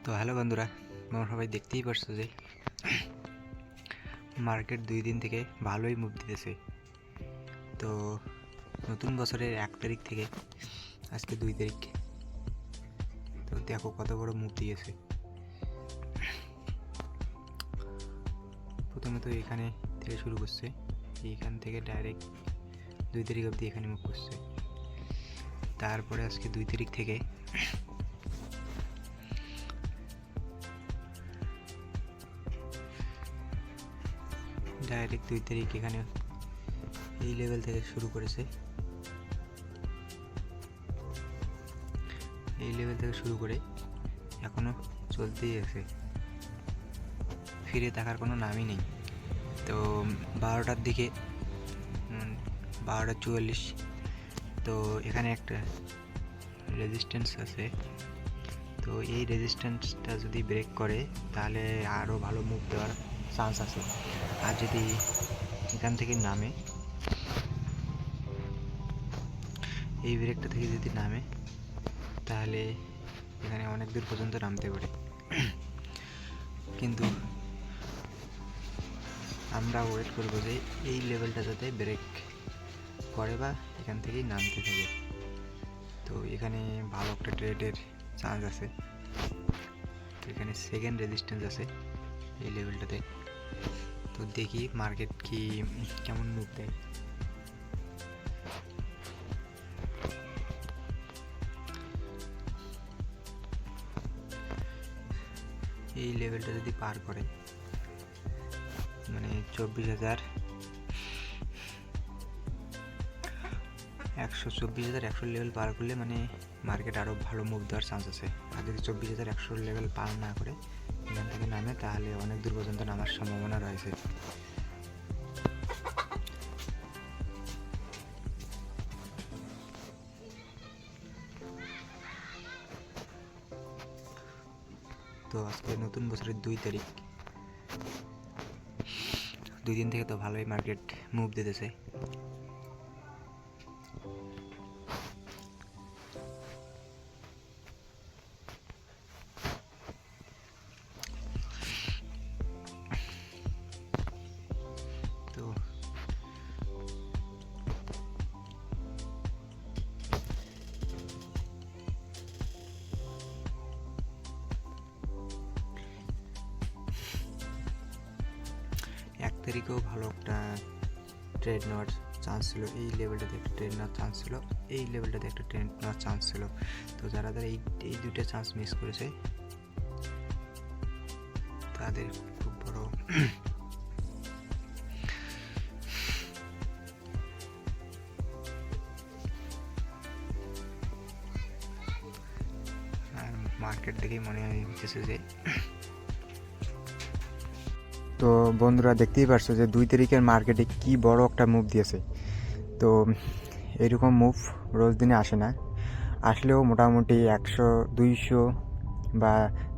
তো হ্যালো বন্ধুরা, তোমরা সবাই দেখতেই পারছো যে মার্কেট 2 দিন থেকে ভালোই মুভ দিতেছে। তো নতুন বছরের 1 তারিখ থেকে আজকে 2 তারিখ, তো দেখো কত বড় মুভ দিয়েছে। প্রথমে তো এখানে থেকে শুরু করছে, এইখান থেকে ডাইরেক্ট 2 তারিখ অবধি এখানে মুভ করছে। তারপরে আজকে 2 তারিখ থেকে ডাইরেক্ট 2 তারিখ এখানে এই লেভেল থেকে শুরু করেছে, এই লেভেল থেকে শুরু করে এখনো চলতেই আছে, ফিরে থাকার কোনো নামই নেই। তো 12টার দিকে 12:44, তো এখানে একটা রেজিস্ট্যান্স আছে। তো এই রেজিস্ট্যান্সটা যদি ব্রেক করে তাহলে আরও ভালো মুভ দেওয়ার চান্স আছে। আর যদি এখান থেকে নামে, এই ব্রেকটা থেকে যদি নামে তাহলে এখানে অনেক দূর পর্যন্ত নামতে পারে। কিন্তু আমরা ওয়েট করবো যে এই লেভেলটা যাতে ব্রেক করে বা এখান থেকেই নামতে থাকে। তো এখানে ভালো একটা ট্রেডের চান্স আছে। তো এখানে সেকেন্ড রেজিস্ট্যান্স আছে এই লেভেলটাতে। তো দেখি মার্কেট কি কেমন মুভ দেয়। এই লেভেলটা যদি পার করে, মানে 24,100 লেভেল পার করলে মানে মার্কেট আরও ভালো মুভ দেওয়ার চান্স আছে। আর যদি 24,100 লেভেল পার না করে এখান থেকে নামে তাহলে অনেক দূর পর্যন্ত নামার সম্ভাবনা রয়েছে। তো আজকে নতুন বছরের 2 তারিখ, 2 দিন থেকে তো ভালোই মার্কেট মুভ দিতেছে। তো এক তারিখেও ভালো একটা ট্রেড নেওয়ার চান্স ছিল, এই লেভেলটাতে একটা ট্রেড নেওয়ার চান্স ছিল, এই লেভেলটাতে একটা ট্রেড নেওয়ার চান্স ছিল। তো যারা এই দুটো চান্স মিস করেছে তাদের খুব বড় মার্কেট দেখেই মনে হচ্ছে যে, তো বন্ধুরা দেখতেই পারছো যে 2 তারিখের মার্কেটে কি বড় একটা মুভ দিয়েছে। তো এরকম মুভ রোজ দিনে আসে না, আসলেও মোটামুটি 100, 200 বা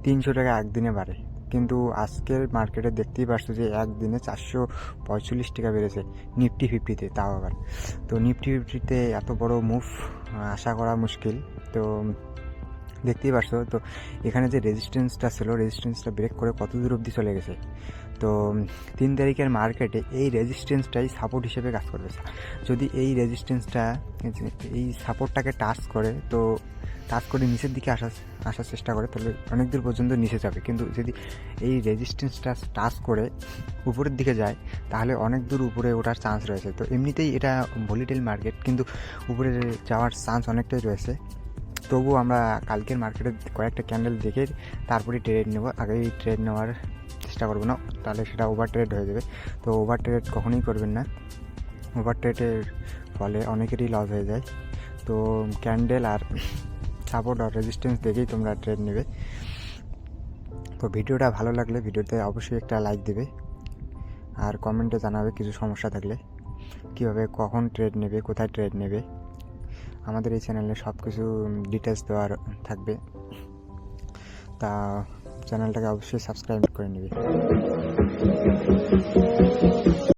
300 টাকা একদিনে বাড়ে। কিন্তু আজকের মার্কেটে দেখতেই পারছো যে একদিনে 445 টাকা বেড়েছে নিফটি 50-তে, তাও আবার। তো নিফটি 50-তে এত বড় মুভ আশা করা মুশকিল। তো দেখতেই পারছো তো এখানে যে রেজিস্ট্যান্সটা ছিল, রেজিস্ট্যান্সটা ব্রেক করে কত দূর অবধি চলে গেছে। তো 3 তারিখের মার্কেটে এই রেজিস্ট্যান্সটাই সাপোর্ট হিসেবে কাজ করবে। যদি এই রেজিস্ট্যান্সটা, এই সাপোর্টটাকে টাচ করে, তো টাচ করে নিচের দিকে আসার চেষ্টা করে, তাহলে অনেক দূর পর্যন্ত নিচে যাবে। কিন্তু যদি এই রেজিস্ট্যান্সটা টাচ করে উপরের দিকে যায় তাহলে অনেক দূর উপরে ওঠার চান্স রয়েছে। তো এমনিতেই এটা ভলিটাইল মার্কেট, কিন্তু উপরে যাওয়ার চান্স অনেকটাই রয়েছে। তবুও আমরা কালকের মার্কেটে কয়েকটা ক্যান্ডেল দেখে তারপরে ট্রেড নেব। আগেই ট্রেড নেওয়ার চেষ্টা করবো না, তাহলে সেটা ওভার ট্রেড হয়ে যাবে। তো ওভার ট্রেড কখনোই করবেন না, ওভার ট্রেডের ফলে অনেকেরই লস হয়ে যায়। তো ক্যান্ডেল আর সাপোর্ট আর রেজিস্ট্যান্স দেখেই তোমরা ট্রেড নেবে। তো ভিডিওটা ভালো লাগলে ভিডিওতে অবশ্যই একটা লাইক দেবে, আর কমেন্টে জানাবে কিছু সমস্যা থাকলে, কীভাবে কখন ট্রেড নেবে, কোথায় ট্রেড নেবে। আমাদের এই চ্যানেলে সব কিছু ডিটেলস দেওয়ার থাকবে, তা চ্যানেলটাকে অবশ্যই সাবস্ক্রাইব করে নেবে।